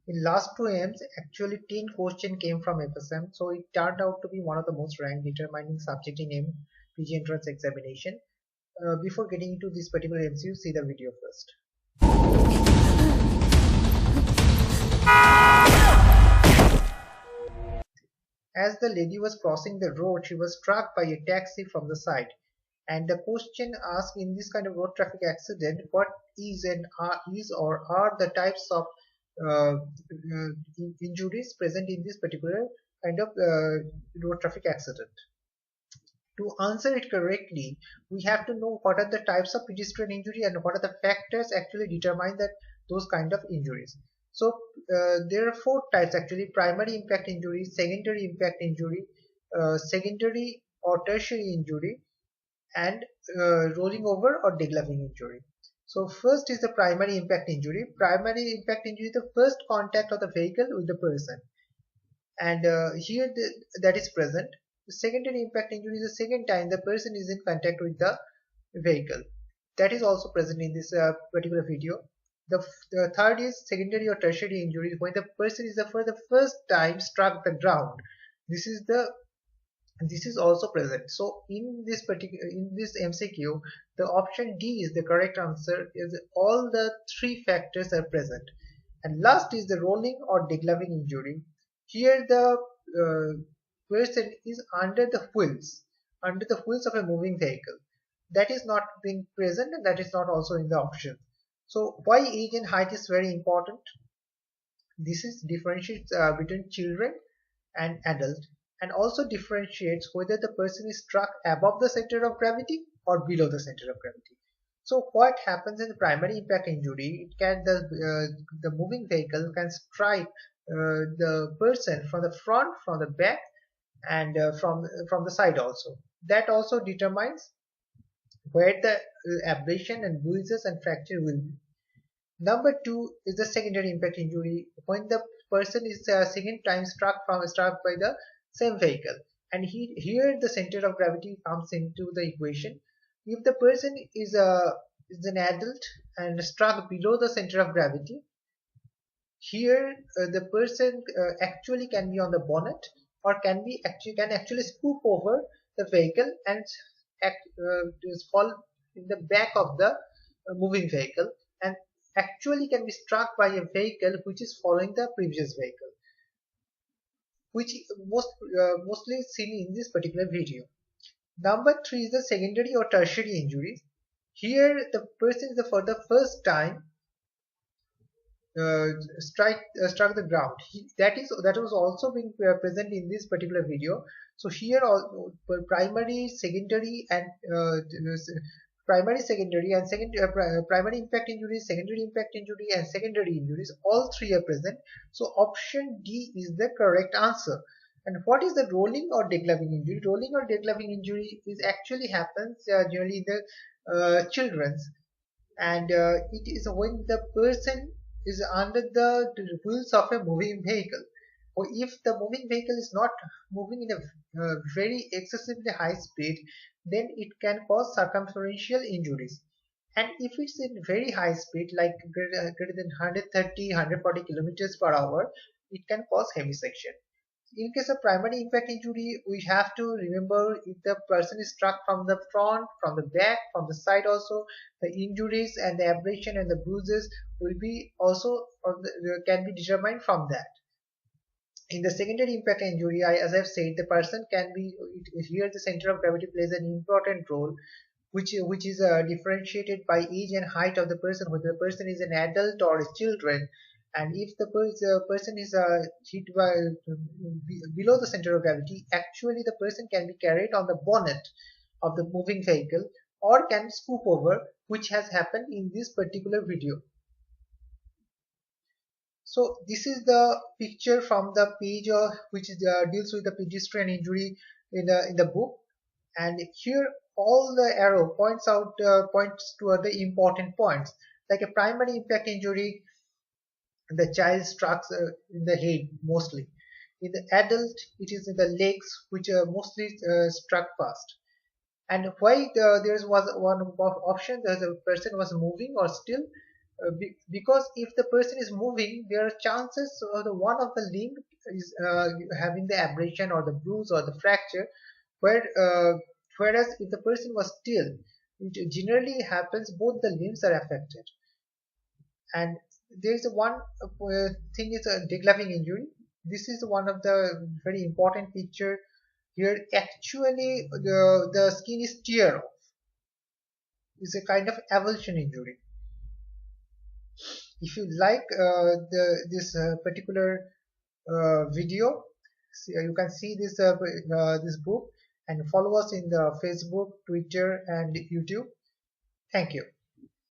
In last two AIIMS, actually 10 questions came from FSM, so it turned out to be one of the most ranked determining subject in AIMPG entrance examination. Before getting into this particular MCQ, see the video first. As the lady was crossing the road, she was struck by a taxi from the side. And the question asked in this kind of road traffic accident, what is or are the types of uh, injuries present in this particular kind of road traffic accident? To answer it correctly, we have to know what are the types of pedestrian injury and what are the factors actually determine that those kind of injuries. So there are four types actually: primary impact injury, secondary impact injury, secondary or tertiary injury, and rolling over or degloving injury. So first is the primary impact injury. Primary impact injury is the first contact of the vehicle with the person, and here that is present. The secondary impact injury is the second time the person is in contact with the vehicle. That is also present in this particular video. The third is secondary or tertiary injury, when the person is for the first time struck the ground. This is also present. So in this MCQ, the option D is the correct answer. Is all the three factors are present. And last is the rolling or degloving injury. Here the person is under the wheels of a moving vehicle. That is not being present, and that is not also in the option. So why age and height is very important? This is differentiates between children and adult, and also differentiates whether the person is struck above the center of gravity or below the center of gravity. So what happens in the primary impact injury? It can the moving vehicle can strike the person from the front, from the back, and from the side also. That also determines where the abrasion and bruises and fracture will be. Number two is the secondary impact injury, when the person is second time struck by the same vehicle, and here the center of gravity comes into the equation. If the person is an adult and struck below the center of gravity, here the person actually can be on the bonnet, or can actually scoop over the vehicle and just fall in the back of the moving vehicle, and actually can be struck by a vehicle which is following the previous vehicle, which mostly seen in this particular video. Number three is the secondary or tertiary injuries. Here the person is for the first time struck the ground. That was also being present in this particular video. So here all primary, secondary, and primary, secondary, and primary impact injuries, secondary impact injury, and secondary injuries, all three are present. So option D is the correct answer. And what is the rolling or degloving injury? Rolling or degloving injury is actually happens generally in the children's, and it is when the person is under the wheels of a moving vehicle, or if the moving vehicle is not moving in a very excessively high speed, then it can cause circumferential injuries. And if it's in very high speed, like greater than 130 140 kilometers per hour, it can cause hemisection. In case of primary impact injury, we have to remember if the person is struck from the front, from the back, from the side also, the injuries and the abrasion and the bruises will be also can be determined from that. In the secondary impact injury, as I've said, the person can be here the center of gravity plays an important role, which is differentiated by age and height of the person, whether the person is an adult or a children. And if the person is hit by below the center of gravity, actually the person can be carried on the bonnet of the moving vehicle, or can scoop over, which has happened in this particular video. So this is the picture from the page which deals with the pedestrian injury in the book, and here all the arrow points to the important points. Like a primary impact injury, the child strikes in the head mostly. In the adult, it is in the legs, which are mostly struck fast. And why there was one option that the person was moving or still, because if the person is moving, there are chances the one of the limb is having the abrasion or the bruise or the fracture, where whereas if the person was still, it generally happens both the limbs are affected. And there is one thing is a degloving injury. This is one of the very important picture here. Actually, the skin is tear off. It's a kind of avulsion injury. If you like this particular video, you can see this book and follow us in the Facebook, Twitter, and YouTube. Thank you.